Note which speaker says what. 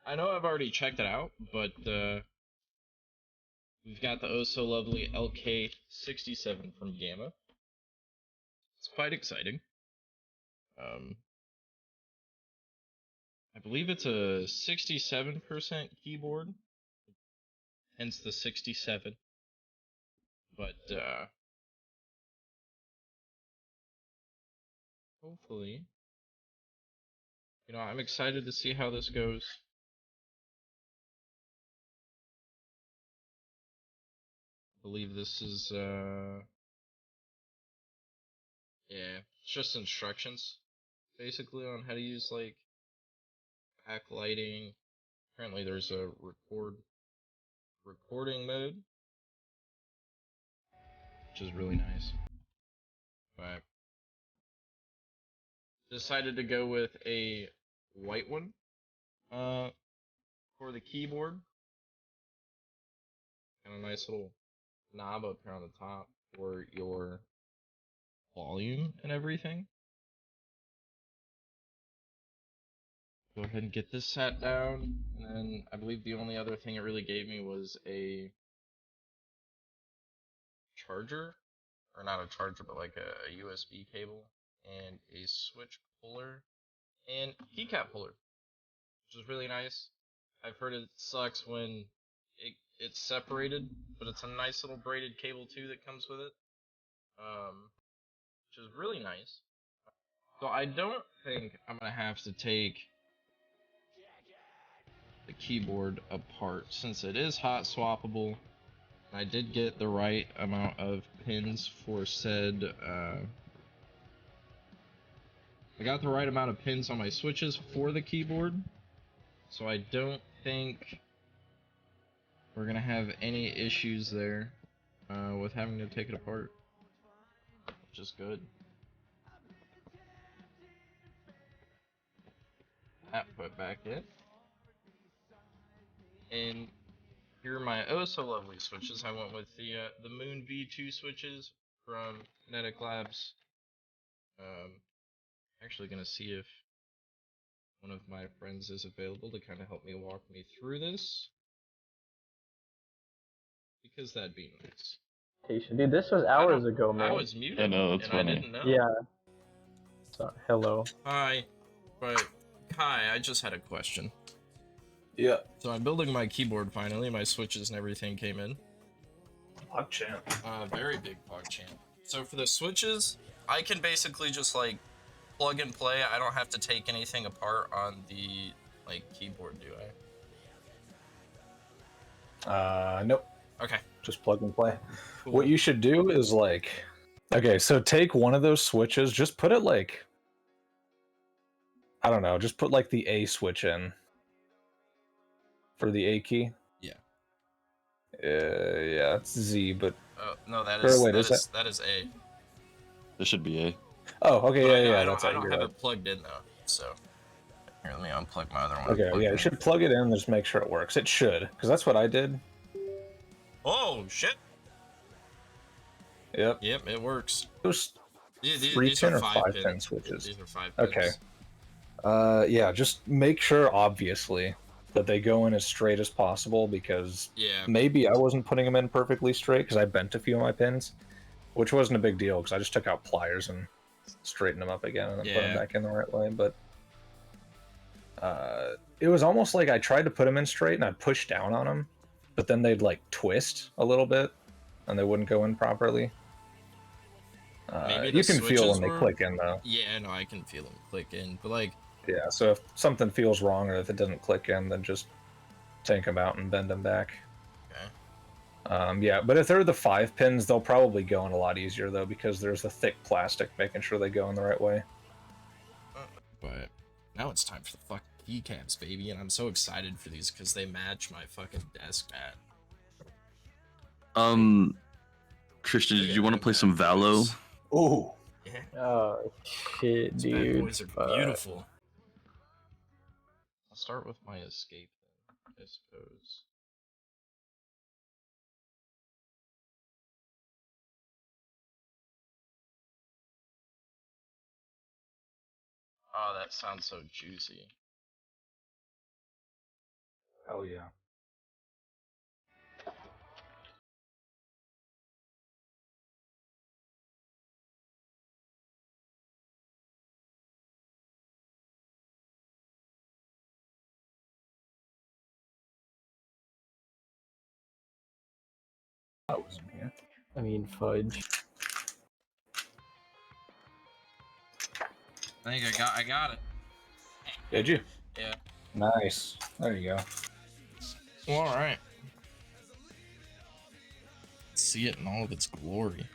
Speaker 1: I know I've already checked it out, but we've got the oh so lovely LK67 from Gamma. It's quite exciting. Um, I believe it's a 67% keyboard, hence the 67. But hopefully, I'm excited to see how this goes. I believe this is yeah, it's just instructions basically on how to use like backlighting. Apparently there's a recording mode, which is really nice. But decided to go with a white one uh for the keyboard. And a nice little knob up here on the top for your volume and everything. Go ahead and get this sat down, and then I believe the only other thing it really gave me was a charger, or not a charger, but like a USB cable, and a switch puller, and keycap puller, which is really nice. I've heard it sucks when it's separated, but it's a nice little braided cable too that comes with it, which is really nice. So I don't think I'm gonna have to take the keyboard apart since it is hot swappable. I did get the right amount of pins for said. I got the right amount of pins on my switches for the keyboard, so I don't think we're gonna have any issues there with having to take it apart, which is good. That put back in, and here are my oh so lovely switches. I went with the Moon V2 switches from Kinetic Labs. Actually gonna see if one of my friends is available to kind of help me walk me through this, because that'd be nice.
Speaker 2: Dude, this was
Speaker 1: I
Speaker 2: hours
Speaker 1: don't.
Speaker 2: ago,
Speaker 1: I
Speaker 2: man.
Speaker 1: was muted,
Speaker 3: I know, it's
Speaker 1: and I
Speaker 3: funny.
Speaker 1: didn't know.
Speaker 2: Yeah. So, hello.
Speaker 1: Hi, but Kai, I just had a question.
Speaker 4: Yeah.
Speaker 1: So I'm building my keyboard finally. My switches and everything came in.
Speaker 4: PogChamp.
Speaker 1: Very big PogChamp. So for the switches, I can basically just like plug and play. I don't have to take anything apart on the like keyboard, do I?
Speaker 4: Nope.
Speaker 1: Okay.
Speaker 4: Just plug and play.
Speaker 1: Cool.
Speaker 4: What you should do is like, okay, so take one of those switches, just put it like, I don't know, just put like the A switch in for the A key.
Speaker 1: Yeah.
Speaker 4: Yeah, it's Z, but
Speaker 1: Oh no, that
Speaker 4: or
Speaker 1: is
Speaker 4: wait,
Speaker 1: that
Speaker 4: is
Speaker 1: is that is A.
Speaker 3: This should be A.
Speaker 4: Oh, okay,
Speaker 1: But
Speaker 4: yeah,
Speaker 1: I
Speaker 4: that's it.
Speaker 1: don't
Speaker 4: You're
Speaker 1: have
Speaker 4: right.
Speaker 1: it plugged in though. So here, let me unplug my other one.
Speaker 4: Okay, yeah, you should plug it in and just make sure it works. It should, because that's what I did.
Speaker 1: Oh shit!
Speaker 4: Yep.
Speaker 1: Yep, it works.
Speaker 4: Those
Speaker 1: These
Speaker 4: 3-pin
Speaker 1: are
Speaker 4: or 5-pin
Speaker 1: pins.
Speaker 4: switches.
Speaker 1: These are 5 pins.
Speaker 4: Okay. Yeah, just make sure, obviously, that they go in as straight as possible, because maybe I wasn't putting them in perfectly straight because I bent a few of my pins, which wasn't a big deal because I just took out pliers and straightened them up again and then put them back in the right way. But it was almost like I tried to put them in straight and I'd push down on them, but then they'd like twist a little bit and they wouldn't go in properly. You can feel when they click in, though.
Speaker 1: Yeah, no, I can feel them click in, but like...
Speaker 4: Yeah, so if something feels wrong or if it doesn't click in, then just take them out and bend them back.
Speaker 1: Okay.
Speaker 4: Yeah, but if they're the 5 pins, they'll probably go in a lot easier, though, because there's the thick plastic making sure they go in the right way.
Speaker 1: But now it's time for the fucking keycaps, baby, and I'm so excited for these because they match my fucking desk mat.
Speaker 3: Christian, did you want to play some Valo?
Speaker 4: Ooh.
Speaker 1: Yeah.
Speaker 2: Oh shit,
Speaker 1: These
Speaker 2: dude.
Speaker 1: bad boys are beautiful. I'll start with my escape then, I suppose. Oh, that sounds so juicy.
Speaker 4: Hell yeah. I wasn't here.
Speaker 2: I mean, fudge.
Speaker 1: I think I got it.
Speaker 4: Did you?
Speaker 1: Yeah.
Speaker 4: Nice. There you go.
Speaker 1: Well, all right. See it in all of its glory.